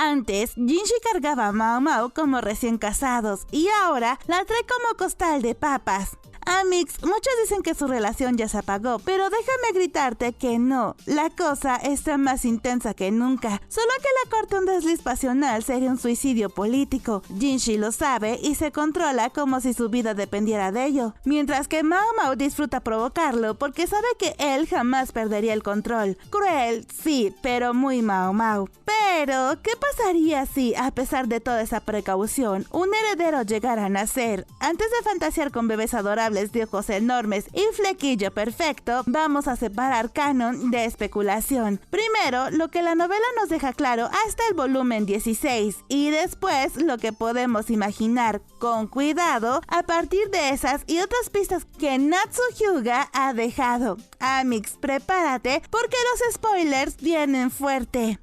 Antes, Jinshi cargaba a Mao Mao como recién casados y ahora la trae como costal de papas. Amix, muchos dicen que su relación ya se apagó, pero déjame gritarte que no, la cosa está más intensa que nunca, solo que la corte un desliz pasional sería un suicidio político. Jinshi lo sabe y se controla como si su vida dependiera de ello, mientras que Mao Mao disfruta provocarlo porque sabe que él jamás perdería el control. Cruel, sí, pero muy Mao Mao. Pero, ¿qué pasaría si, a pesar de toda esa precaución, un heredero llegara a nacer? Antes de fantasear con bebés adorables de ojos enormes y flequillo perfecto, vamos a separar canon de especulación. Primero, lo que la novela nos deja claro hasta el volumen 16 y después lo que podemos imaginar con cuidado a partir de esas y otras pistas que Natsu Hyuga ha dejado. Amix, prepárate porque los spoilers vienen fuerte.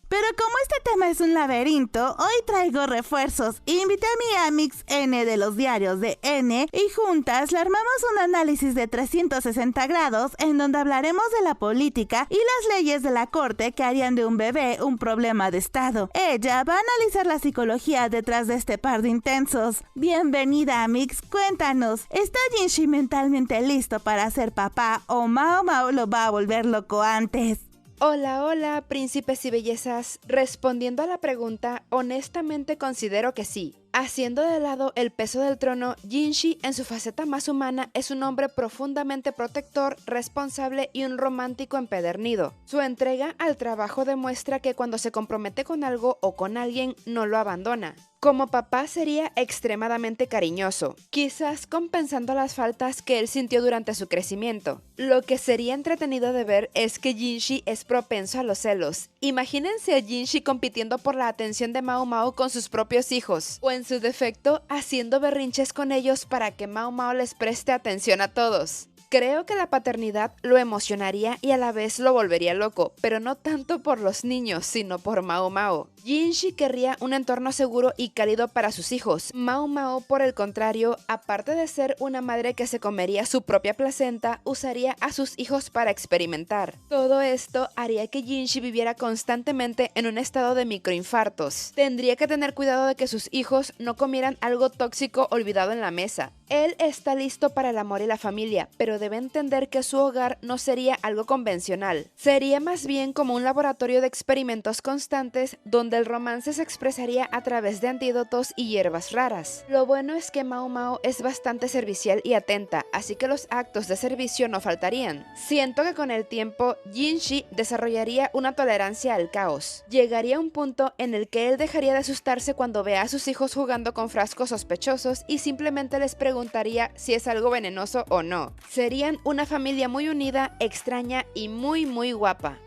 Pero como este tema es un laberinto, hoy traigo refuerzos. Invité a mi Amix N de los diarios de N y juntas le armamos un análisis de 360 grados en donde hablaremos de la política y las leyes de la corte que harían de un bebé un problema de estado. Ella va a analizar la psicología detrás de este par de intensos. Bienvenida, Amix, cuéntanos, ¿está Jinshi mentalmente listo para ser papá o Mao Mao lo va a volver loco antes? Hola, hola, príncipes y bellezas. Respondiendo a la pregunta, honestamente considero que sí. Haciendo de lado el peso del trono, Jinshi, en su faceta más humana, es un hombre profundamente protector, responsable y un romántico empedernido. Su entrega al trabajo demuestra que cuando se compromete con algo o con alguien, no lo abandona. Como papá sería extremadamente cariñoso, quizás compensando las faltas que él sintió durante su crecimiento. Lo que sería entretenido de ver es que Jinshi es propenso a los celos. Imagínense a Jinshi compitiendo por la atención de Mao Mao con sus propios hijos, o en su defecto, haciendo berrinches con ellos para que Mao Mao les preste atención a todos. Creo que la paternidad lo emocionaría y a la vez lo volvería loco, pero no tanto por los niños, sino por Mao Mao. Jinshi querría un entorno seguro y cálido para sus hijos. Mao Mao, por el contrario, aparte de ser una madre que se comería su propia placenta, usaría a sus hijos para experimentar. Todo esto haría que Jinshi viviera constantemente en un estado de microinfartos. Tendría que tener cuidado de que sus hijos no comieran algo tóxico olvidado en la mesa. Él está listo para el amor y la familia, pero debe entender que su hogar no sería algo convencional. Sería más bien como un laboratorio de experimentos constantes donde el romance se expresaría a través de antídotos y hierbas raras. Lo bueno es que Mao Mao es bastante servicial y atenta, así que los actos de servicio no faltarían. Siento que con el tiempo, Jinshi desarrollaría una tolerancia al caos. Llegaría a un punto en el que él dejaría de asustarse cuando vea a sus hijos jugando con frascos sospechosos y simplemente les preguntaría si es algo venenoso o no. Serían una familia muy unida, extraña y muy guapa.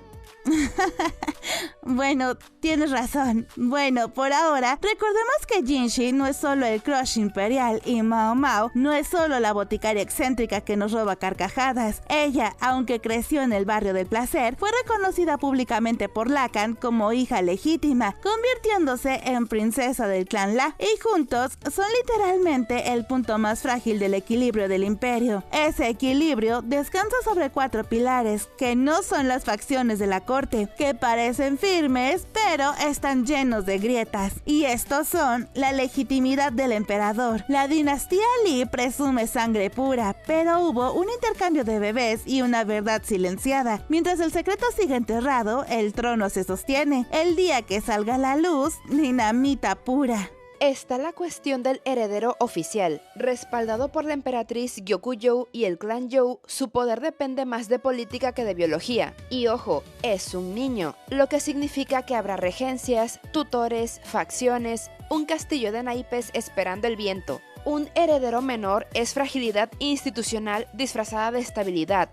Bueno, tienes razón. Bueno, por ahora, recordemos que Jinshi no es solo el crush imperial y Mao Mao no es solo la boticaria excéntrica que nos roba carcajadas. Ella, aunque creció en el barrio del placer, fue reconocida públicamente por Lacan como hija legítima, convirtiéndose en princesa del clan La, y juntos son literalmente el punto más frágil del equilibrio del imperio. Ese equilibrio descansa sobre 4 pilares, que no son las facciones de la corte, que parecen firmes, pero están llenos de grietas. Y estos son la legitimidad del emperador. La dinastía Li presume sangre pura, pero hubo un intercambio de bebés y una verdad silenciada. Mientras el secreto sigue enterrado, el trono se sostiene. El día que salga a la luz, dinamita pura. Está la cuestión del heredero oficial. Respaldado por la emperatriz Gyokujou y el clan Zhou, su poder depende más de política que de biología. Y ojo, es un niño, lo que significa que habrá regencias, tutores, facciones, un castillo de naipes esperando el viento. Un heredero menor es fragilidad institucional disfrazada de estabilidad.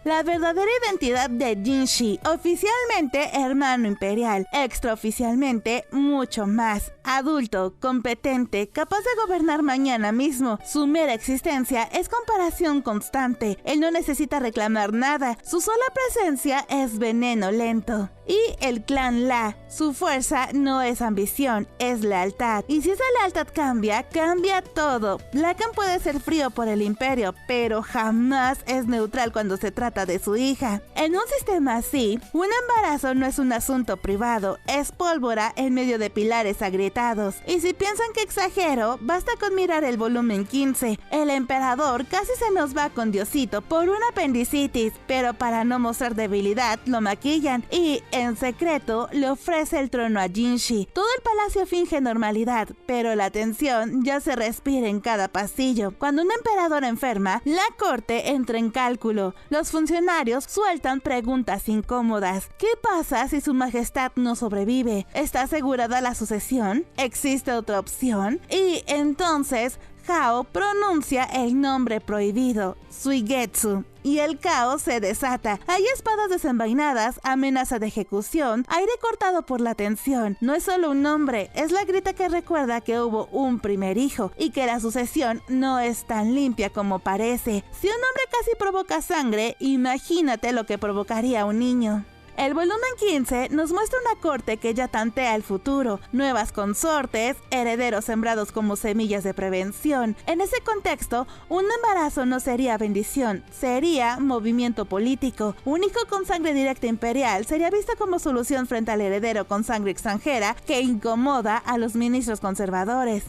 La verdadera identidad de Jinshi, oficialmente hermano imperial, extraoficialmente mucho más. Adulto, competente, capaz de gobernar mañana mismo. Su mera existencia es comparación constante. Él no necesita reclamar nada, su sola presencia es veneno lento. y el clan La. Su fuerza no es ambición, es lealtad. Y si esa lealtad cambia, cambia todo. Blackham puede ser frío por el imperio, pero jamás es neutral cuando se trata de su hija. En un sistema así, un embarazo no es un asunto privado, es pólvora en medio de pilares agrietados. Y si piensan que exagero, basta con mirar el volumen 15. El emperador casi se nos va con Diosito por una apendicitis, pero para no mostrar debilidad lo maquillan y, en secreto, le ofrece el trono a Jinshi. Todo el palacio finge normalidad, pero la tensión ya se respira en cada pasillo. Cuando un emperador enferma, la corte entra en cálculo. Los funcionarios sueltan preguntas incómodas. ¿Qué pasa si su majestad no sobrevive? ¿Está asegurada la sucesión? ¿Existe otra opción? Y entonces Hao pronuncia el nombre prohibido, Suigetsu, y el caos se desata. Hay espadas desenvainadas, amenaza de ejecución, aire cortado por la tensión. No es solo un nombre, es la grita que recuerda que hubo un primer hijo y que la sucesión no es tan limpia como parece. Si un hombre casi provoca sangre, imagínate lo que provocaría un niño. El volumen 15 nos muestra una corte que ya tantea el futuro, nuevas consortes, herederos sembrados como semillas de prevención. En ese contexto, un embarazo no sería bendición, sería movimiento político. Un hijo con sangre directa imperial sería visto como solución frente al heredero con sangre extranjera que incomoda a los ministros conservadores.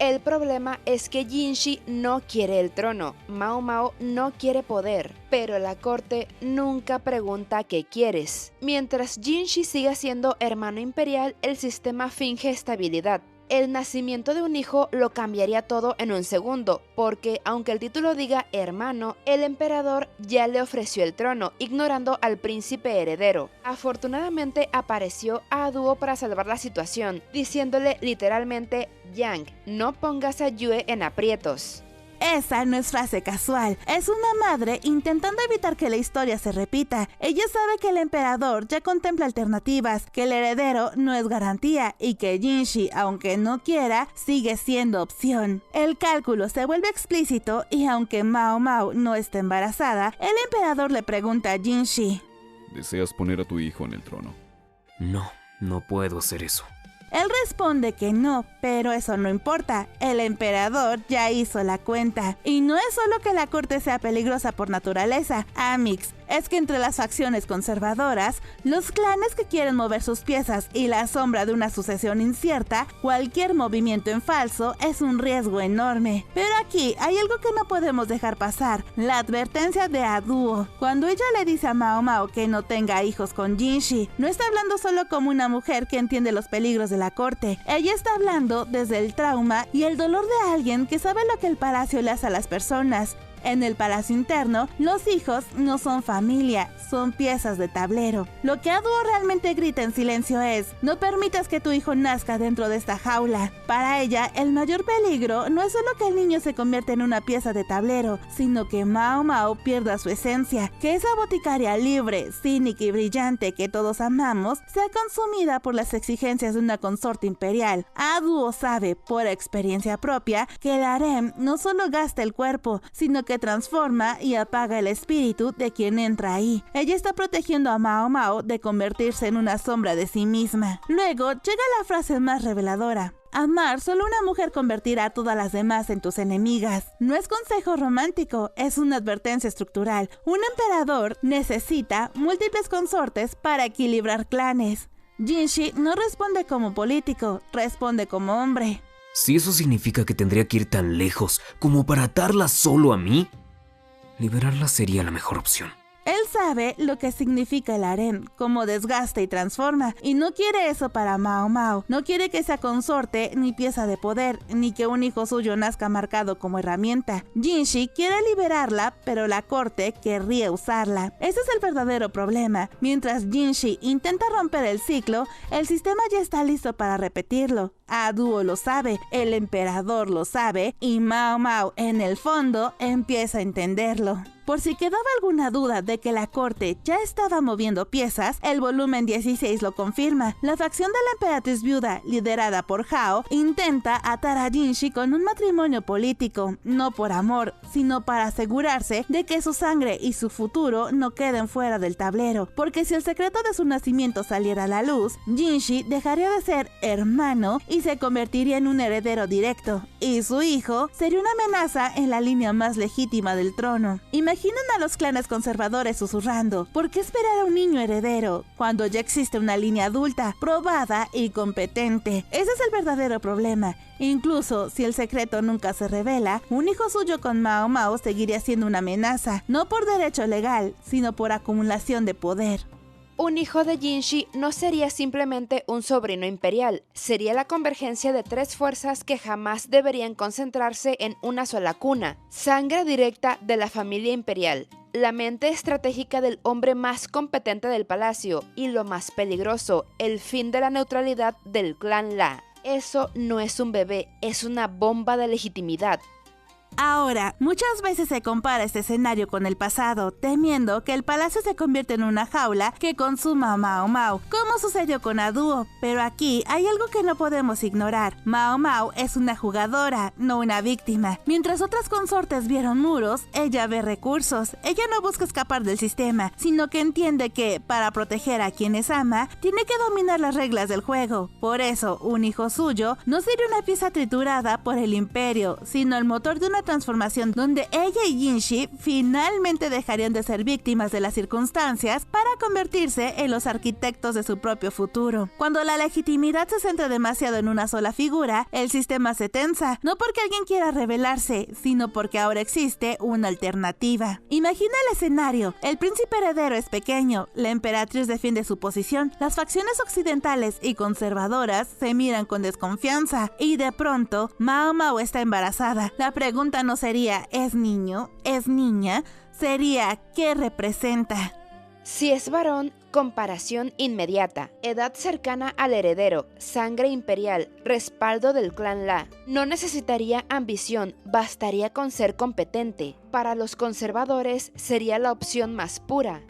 El problema es que Jinshi no quiere el trono, Mao Mao no quiere poder, pero la corte nunca pregunta qué quieres. Mientras Jinshi siga siendo hermano imperial, el sistema finge estabilidad. El nacimiento de un hijo lo cambiaría todo en un segundo, porque aunque el título diga hermano, el emperador ya le ofreció el trono, ignorando al príncipe heredero. Afortunadamente apareció a Duo para salvar la situación, diciéndole literalmente: Yang, no pongas a Yue en aprietos. Esa no es frase casual, es una madre intentando evitar que la historia se repita. Ella sabe que el emperador ya contempla alternativas, que el heredero no es garantía y que Jinshi, aunque no quiera, sigue siendo opción. El cálculo se vuelve explícito y aunque Mao Mao no está embarazada, el emperador le pregunta a Jinshi: ¿deseas poner a tu hijo en el trono? No, no puedo hacer eso. Él responde que no, pero eso no importa, el emperador ya hizo la cuenta. Y no es solo que la corte sea peligrosa por naturaleza, Amix, es que entre las facciones conservadoras, los clanes que quieren mover sus piezas y la sombra de una sucesión incierta, cualquier movimiento en falso es un riesgo enorme. Pero aquí hay algo que no podemos dejar pasar, la advertencia de Aduo. Cuando ella le dice a Mao Mao que no tenga hijos con Jinshi, no está hablando solo como una mujer que entiende los peligros de la corte. Ella está hablando desde el trauma y el dolor de alguien que sabe lo que el palacio le hace a las personas. En el palacio interno, los hijos no son familia, son piezas de tablero. Lo que Aduo realmente grita en silencio es: no permitas que tu hijo nazca dentro de esta jaula. Para ella, el mayor peligro no es solo que el niño se convierta en una pieza de tablero, sino que Mao Mao pierda su esencia, que esa boticaria libre, cínica y brillante que todos amamos, sea consumida por las exigencias de una consorte imperial. Aduo sabe, por experiencia propia, que el harem no solo gasta el cuerpo, sino que transforma y apaga el espíritu de quien entra ahí. Ella está protegiendo a Mao Mao de convertirse en una sombra de sí misma. Luego llega la frase más reveladora: amar solo una mujer convertirá a todas las demás en tus enemigas. No es consejo romántico, es una advertencia estructural. Un emperador necesita múltiples consortes para equilibrar clanes. Jinshi no responde como político, responde como hombre. Si eso significa que tendría que ir tan lejos como para atarla solo a mí, liberarla sería la mejor opción. Él sabe lo que significa el harem, cómo desgasta y transforma, y no quiere eso para Mao Mao. No quiere que sea consorte ni pieza de poder, ni que un hijo suyo nazca marcado como herramienta. Jinshi quiere liberarla, pero la corte querría usarla. Ese es el verdadero problema. Mientras Jinshi intenta romper el ciclo, el sistema ya está listo para repetirlo. Aduo lo sabe, el emperador lo sabe, y Mao Mao, en el fondo, empieza a entenderlo. Por si quedaba alguna duda de que la corte ya estaba moviendo piezas, el volumen 16 lo confirma. La facción de la emperatriz viuda, liderada por Hao, intenta atar a Jinshi con un matrimonio político, no por amor, sino para asegurarse de que su sangre y su futuro no queden fuera del tablero, porque si el secreto de su nacimiento saliera a la luz, Jinshi dejaría de ser hermano y se convertiría en un heredero directo, y su hijo sería una amenaza en la línea más legítima del trono. Imaginen a los clanes conservadores susurrando: ¿por qué esperar a un niño heredero cuando ya existe una línea adulta, probada y competente? Ese es el verdadero problema. Incluso si el secreto nunca se revela, un hijo suyo con Mao Mao seguiría siendo una amenaza, no por derecho legal, sino por acumulación de poder. Un hijo de Jinshi no sería simplemente un sobrino imperial, sería la convergencia de tres fuerzas que jamás deberían concentrarse en una sola cuna: sangre directa de la familia imperial, la mente estratégica del hombre más competente del palacio y, lo más peligroso, el fin de la neutralidad del clan La. Eso no es un bebé, es una bomba de legitimidad. Ahora, muchas veces se compara este escenario con el pasado, temiendo que el palacio se convierta en una jaula que consuma a Mao Mao, como sucedió con Aduo. Pero aquí hay algo que no podemos ignorar: Mao Mao es una jugadora, no una víctima. Mientras otras consortes vieron muros, ella ve recursos. Ella no busca escapar del sistema, sino que entiende que, para proteger a quienes ama, tiene que dominar las reglas del juego. Por eso, un hijo suyo no sería una pieza triturada por el imperio, sino el motor de una transformación donde ella y Jinshi finalmente dejarían de ser víctimas de las circunstancias para convertirse en los arquitectos de su propio futuro. Cuando la legitimidad se centra demasiado en una sola figura, el sistema se tensa, no porque alguien quiera rebelarse, sino porque ahora existe una alternativa. Imagina el escenario: el príncipe heredero es pequeño, la emperatriz defiende su posición, las facciones occidentales y conservadoras se miran con desconfianza, y de pronto Mao Mao está embarazada. La pregunta no sería ¿es niño? ¿Es niña? Sería ¿qué representa? Si es varón, comparación inmediata, edad cercana al heredero, sangre imperial, respaldo del clan La. No necesitaría ambición, bastaría con ser competente. Para los conservadores sería la opción más pura.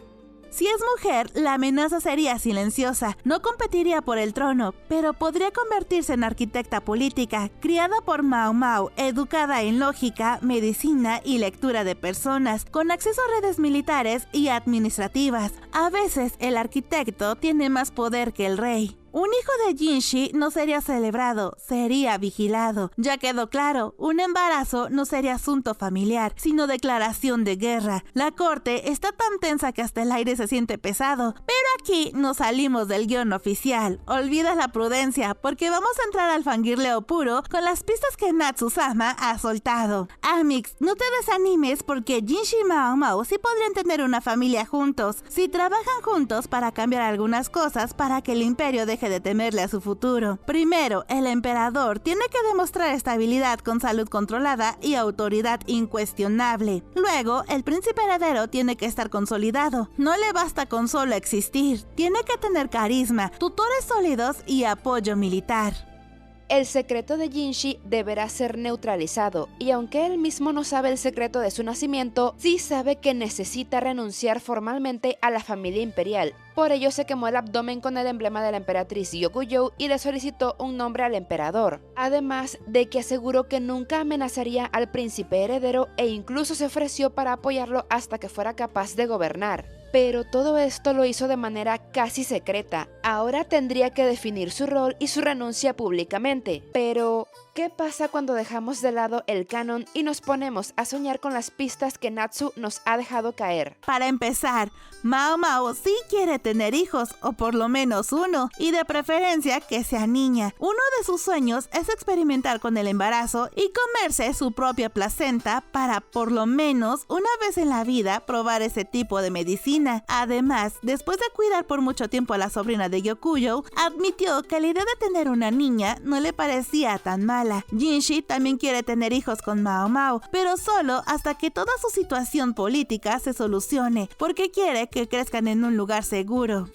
Si es mujer, la amenaza sería silenciosa, no competiría por el trono, pero podría convertirse en arquitecta política, criada por Mao Mao, educada en lógica, medicina y lectura de personas, con acceso a redes militares y administrativas. A veces el arquitecto tiene más poder que el rey. Un hijo de Jinshi no sería celebrado, sería vigilado. Ya quedó claro, un embarazo no sería asunto familiar, sino declaración de guerra. La corte está tan tensa que hasta el aire se siente pesado. Pero aquí nos salimos del guión oficial. Olvida la prudencia, porque vamos a entrar al fangirleo puro con las pistas que Natsu-sama ha soltado. Amix, no te desanimes, porque Jinshi y Mao Mao sí podrían tener una familia juntos, si trabajan juntos para cambiar algunas cosas para que el imperio deje de temerle a su futuro. Primero, el emperador tiene que demostrar estabilidad con salud controlada y autoridad incuestionable. Luego, el príncipe heredero tiene que estar consolidado. No le basta con solo existir, tiene que tener carisma, tutores sólidos y apoyo militar. El secreto de Jinshi deberá ser neutralizado, y aunque él mismo no sabe el secreto de su nacimiento, sí sabe que necesita renunciar formalmente a la familia imperial. Por ello se quemó el abdomen con el emblema de la emperatriz Gyokujou y le solicitó un nombre al emperador, además de que aseguró que nunca amenazaría al príncipe heredero e incluso se ofreció para apoyarlo hasta que fuera capaz de gobernar. Pero todo esto lo hizo de manera casi secreta. Ahora tendría que definir su rol y su renuncia públicamente. Pero, ¿qué pasa cuando dejamos de lado el canon y nos ponemos a soñar con las pistas que Natsu nos ha dejado caer? Para empezar, Mao Mao sí quiere tener hijos, o por lo menos uno, y de preferencia que sea niña. Uno de sus sueños es experimentar con el embarazo y comerse su propia placenta para por lo menos una vez en la vida probar ese tipo de medicina. Además, después de cuidar por mucho tiempo a la sobrina de Gyokujou, admitió que la idea de tener una niña no le parecía tan mala. Jinshi también quiere tener hijos con Mao Mao, pero solo hasta que toda su situación política se solucione, porque quiere que crezcan en un lugar seguro.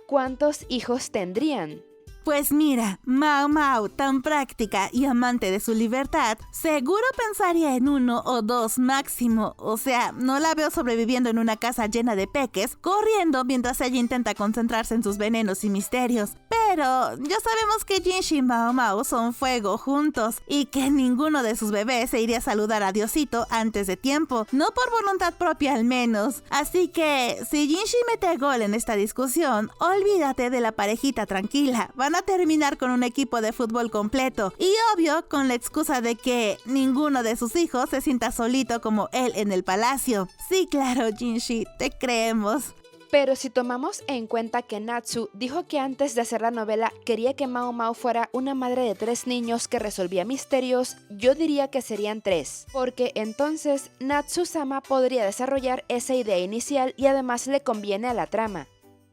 ¿Cuántos hijos tendrían? Pues mira, Mao Mao, tan práctica y amante de su libertad, seguro pensaría en 1 o 2 máximo. O sea, no la veo sobreviviendo en una casa llena de peques, corriendo mientras ella intenta concentrarse en sus venenos y misterios. Pero ya sabemos que Jinshi y Mao Mao son fuego juntos y que ninguno de sus bebés se iría a saludar a Diosito antes de tiempo, no por voluntad propia al menos. Así que, si Jinshi mete gol en esta discusión, olvídate de la parejita tranquila. Van a terminar con un equipo de fútbol completo y obvio con la excusa de que ninguno de sus hijos se sienta solito como él en el palacio. Sí, claro, Jinshi, te creemos. Pero si tomamos en cuenta que Natsu dijo que antes de hacer la novela quería que Mao Mao fuera una madre de 3 niños que resolvía misterios, yo diría que serían 3, porque entonces Natsu-sama podría desarrollar esa idea inicial y además le conviene a la trama.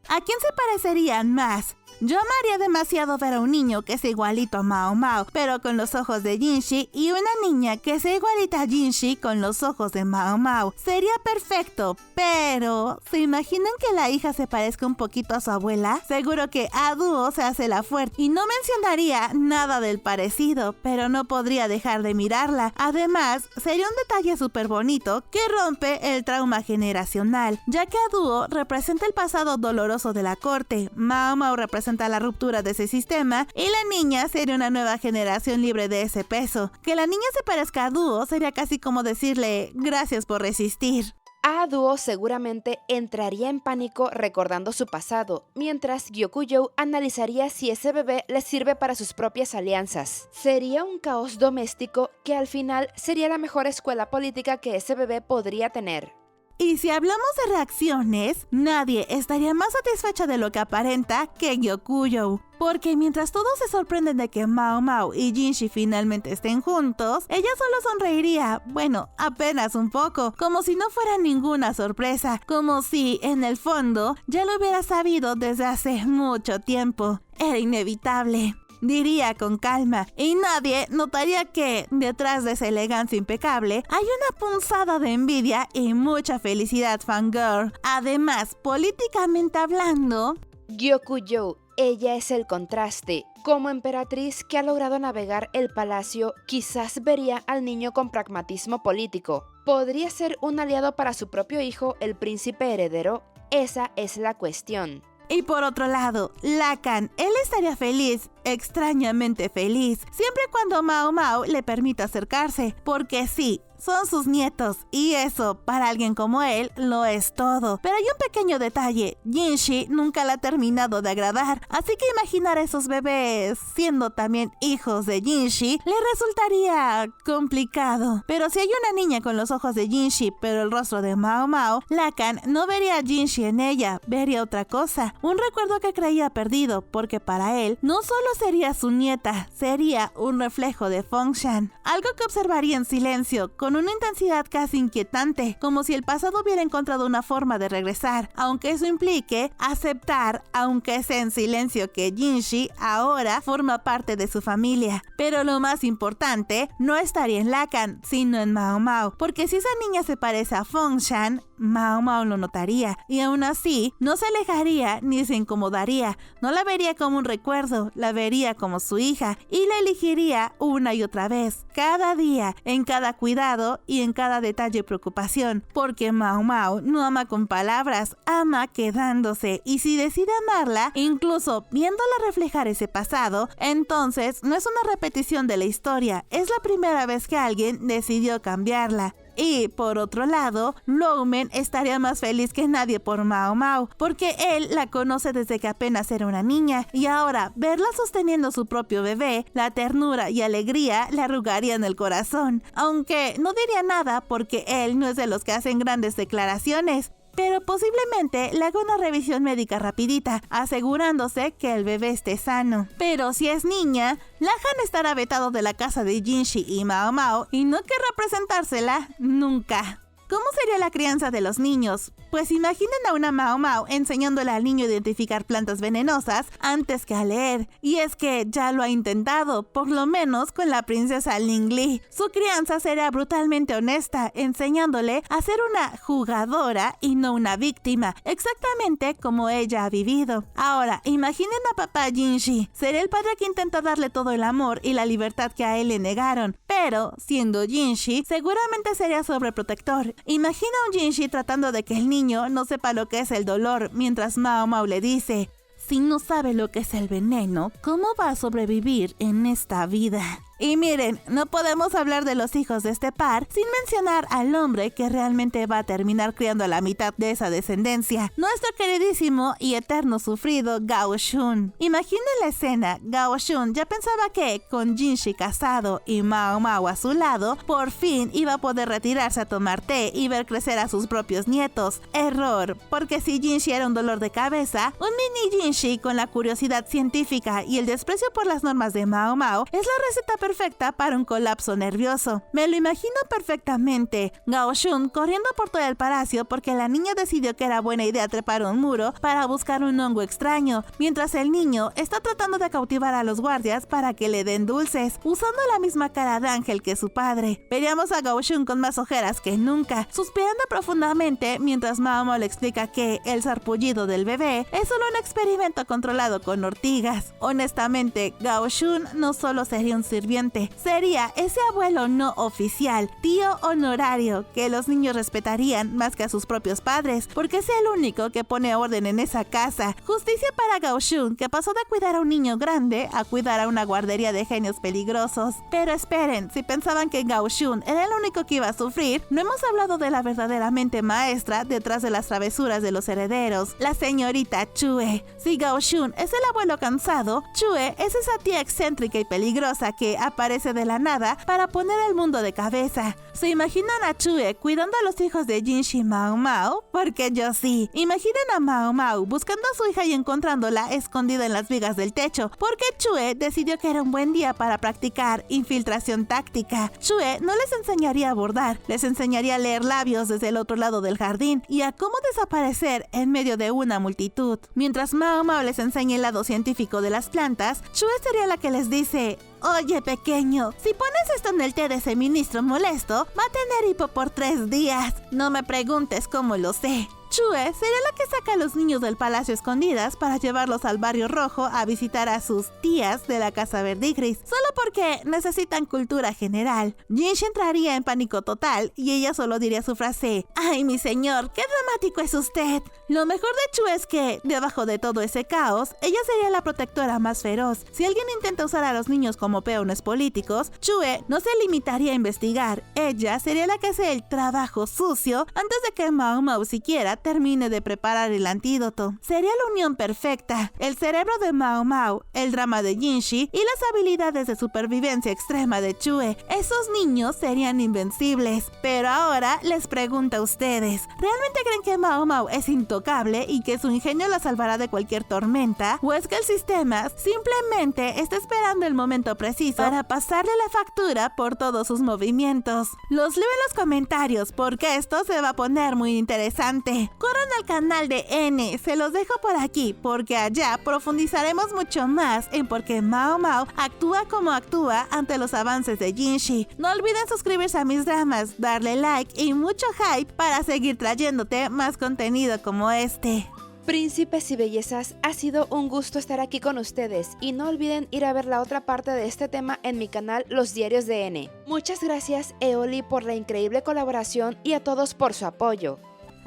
¿A quién se parecerían más? Yo amaría demasiado ver a un niño que sea igualito a Mao Mao, pero con los ojos de Jinshi, y una niña que sea igualita a Jinshi con los ojos de Mao Mao. Sería perfecto, pero ¿se imaginan que la hija se parezca un poquito a su abuela? Seguro que Aduo se hace la fuerte y no mencionaría nada del parecido, pero no podría dejar de mirarla. Además, sería un detalle súper bonito que rompe el trauma generacional, ya que Aduo representa el pasado doloroso de la corte, Mao Mao representa la ruptura de ese sistema y la niña sería una nueva generación libre de ese peso. Que la niña se parezca a Duo sería casi como decirle gracias por resistir. Aduo seguramente entraría en pánico recordando su pasado, mientras Gyokujou analizaría si ese bebé le sirve para sus propias alianzas. Sería un caos doméstico que al final sería la mejor escuela política que ese bebé podría tener. Y si hablamos de reacciones, nadie estaría más satisfecha de lo que aparenta que Gyokujou. Porque mientras todos se sorprenden de que Mao Mao y Jinshi finalmente estén juntos, ella solo sonreiría, bueno, apenas un poco, como si no fuera ninguna sorpresa, como si, en el fondo, ya lo hubiera sabido desde hace mucho tiempo. Era inevitable. Diría con calma, y nadie notaría que, detrás de esa elegancia impecable, hay una punzada de envidia y mucha felicidad fangirl. Además, políticamente hablando, Gyokujou, ella es el contraste. Como emperatriz que ha logrado navegar el palacio, quizás vería al niño con pragmatismo político. ¿Podría ser un aliado para su propio hijo, el príncipe heredero? Esa es la cuestión. Y por otro lado, Lacan, él estaría feliz, extrañamente feliz, siempre cuando Mao Mao le permita acercarse, porque sí, son sus nietos, y eso, para alguien como él, lo es todo. Pero hay un pequeño detalle, Jinshi nunca la ha terminado de agradar, así que imaginar a esos bebés siendo también hijos de Jinshi le resultaría complicado. Pero si hay una niña con los ojos de Jinshi, pero el rostro de Mao Mao, Lacan no vería a Jinshi en ella, vería otra cosa, un recuerdo que creía perdido, porque para él no solo sería su nieta, sería un reflejo de Fengshan, algo que observaría en silencio, con una intensidad casi inquietante, como si el pasado hubiera encontrado una forma de regresar, aunque eso implique aceptar, aunque sea en silencio, que Jinshi ahora forma parte de su familia. Pero lo más importante no estaría en Lacan, sino en Mao Mao, porque si esa niña se parece a Fengshan, Mao Mao lo notaría, y aún así no se alejaría ni se incomodaría, no la vería como un recuerdo, la vería como su hija, y la elegiría una y otra vez, cada día, en cada cuidado y en cada detalle y preocupación, porque Mao Mao no ama con palabras, ama quedándose, y si decide amarla, incluso viéndola reflejar ese pasado, entonces no es una repetición de la historia, es la primera vez que alguien decidió cambiarla. Y, por otro lado, Loumen estaría más feliz que nadie por Mao Mao, porque él la conoce desde que apenas era una niña, y ahora verla sosteniendo su propio bebé, la ternura y alegría le arrugarían el corazón, aunque no diría nada porque él no es de los que hacen grandes declaraciones. Pero posiblemente le haga una revisión médica rapidita, asegurándose que el bebé esté sano. Pero si es niña, Lacan estará vetado de la casa de Jinshi y Mao Mao y no querrá presentársela nunca. ¿Cómo sería la crianza de los niños? Pues imaginen a una Mao Mao enseñándole al niño a identificar plantas venenosas antes que a leer. Y es que ya lo ha intentado, por lo menos con la princesa Ling Li. Su crianza será brutalmente honesta, enseñándole a ser una jugadora y no una víctima, exactamente como ella ha vivido. Ahora, imaginen a papá Jinshi. Será el padre que intenta darle todo el amor y la libertad que a él le negaron, pero siendo Jinshi, seguramente sería sobreprotector. Imagina a un Jinshi tratando de que el niño no sepa lo que es el dolor, mientras Mao Mao le dice: si no sabe lo que es el veneno, ¿cómo va a sobrevivir en esta vida? Y miren, no podemos hablar de los hijos de este par sin mencionar al hombre que realmente va a terminar criando a la mitad de esa descendencia, nuestro queridísimo y eterno sufrido Gao Shun. Imaginen la escena. Gao Shun ya pensaba que, con Jinshi casado y Mao Mao a su lado, por fin iba a poder retirarse a tomar té y ver crecer a sus propios nietos. Error, porque si Jinshi era un dolor de cabeza, un mini Jinshi con la curiosidad científica y el desprecio por las normas de Mao Mao es la receta perfecta para un colapso nervioso. Me lo imagino perfectamente. Gao Shun corriendo por todo el palacio porque la niña decidió que era buena idea trepar un muro para buscar un hongo extraño, mientras el niño está tratando de cautivar a los guardias para que le den dulces, usando la misma cara de ángel que su padre. Veríamos a Gao Shun con más ojeras que nunca, suspirando profundamente mientras Mao Mao le explica que el sarpullido del bebé es solo un experimento controlado con ortigas. Honestamente, Gao Shun no solo sería un sirviente, sería ese abuelo no oficial, tío honorario, que los niños respetarían más que a sus propios padres, porque es el único que pone orden en esa casa. Justicia para Gao Shun, que pasó de cuidar a un niño grande a cuidar a una guardería de genios peligrosos. Pero esperen, si pensaban que Gao Shun era el único que iba a sufrir, no hemos hablado de la verdaderamente maestra detrás de las travesuras de los herederos, la señorita Chue. Si Gao Shun es el abuelo cansado, Chue es esa tía excéntrica y peligrosa que aparece de la nada para poner el mundo de cabeza. ¿Se imaginan a Chue cuidando a los hijos de Jinshi y Mao Mao? Porque yo sí. Imaginen a Mao Mao buscando a su hija y encontrándola escondida en las vigas del techo, porque Chue decidió que era un buen día para practicar infiltración táctica. Chue no les enseñaría a bordar, les enseñaría a leer labios desde el otro lado del jardín y a cómo desaparecer en medio de una multitud. Mientras Mao Mao les enseña el lado científico de las plantas, Chue sería la que les dice: oye, pequeño, si pones esto en el té de ese ministro molesto, va a tener hipo por 3 días. No me preguntes cómo lo sé. Chue sería la que saca a los niños del palacio escondidas para llevarlos al barrio rojo a visitar a sus tías de la casa verdigris, solo porque necesitan cultura general. Jinshi entraría en pánico total y ella solo diría su frase: ¡ay, mi señor, qué dramático es usted! Lo mejor de Chue es que, debajo de todo ese caos, ella sería la protectora más feroz. Si alguien intenta usar a los niños como peones políticos, Chue no se limitaría a investigar. Ella sería la que hace el trabajo sucio antes de que Mao Mao siquiera termine de preparar el antídoto. Sería la unión perfecta: el cerebro de Mao Mao, el drama de Jinshi y las habilidades de supervivencia extrema de Chue. Esos niños serían invencibles. Pero ahora les pregunto a ustedes, ¿realmente creen que Mao Mao es intocable y que su ingenio la salvará de cualquier tormenta? ¿O es que el sistema simplemente está esperando el momento preciso para pasarle la factura por todos sus movimientos? Los leo en los comentarios porque esto se va a poner muy interesante. Corran al canal de N, se los dejo por aquí, porque allá profundizaremos mucho más en por qué Mao Mao actúa como actúa ante los avances de Jinshi. No olviden suscribirse a mis dramas, darle like y mucho hype para seguir trayéndote más contenido como este. Príncipes y bellezas, ha sido un gusto estar aquí con ustedes y no olviden ir a ver la otra parte de este tema en mi canal Los Diarios de N. Muchas gracias Eoli por la increíble colaboración y a todos por su apoyo.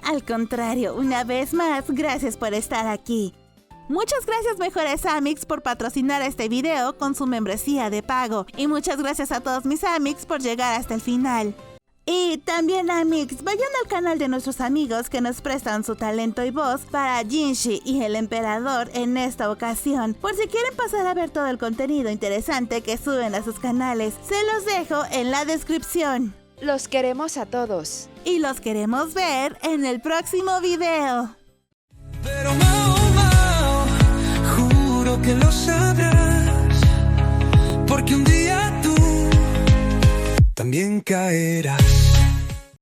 Al contrario, una vez más, gracias por estar aquí. Muchas gracias Mejores Amics por patrocinar este video con su membresía de pago. Y muchas gracias a todos mis Amics por llegar hasta el final. Y también Amics, vayan al canal de nuestros amigos que nos prestan su talento y voz para Jinshi y el emperador en esta ocasión. Por si quieren pasar a ver todo el contenido interesante que suben a sus canales, se los dejo en la descripción. Los queremos a todos. Y los queremos ver en el próximo video. Pero Mao Mao, juro que lo sabrás, porque un día tú también caerás.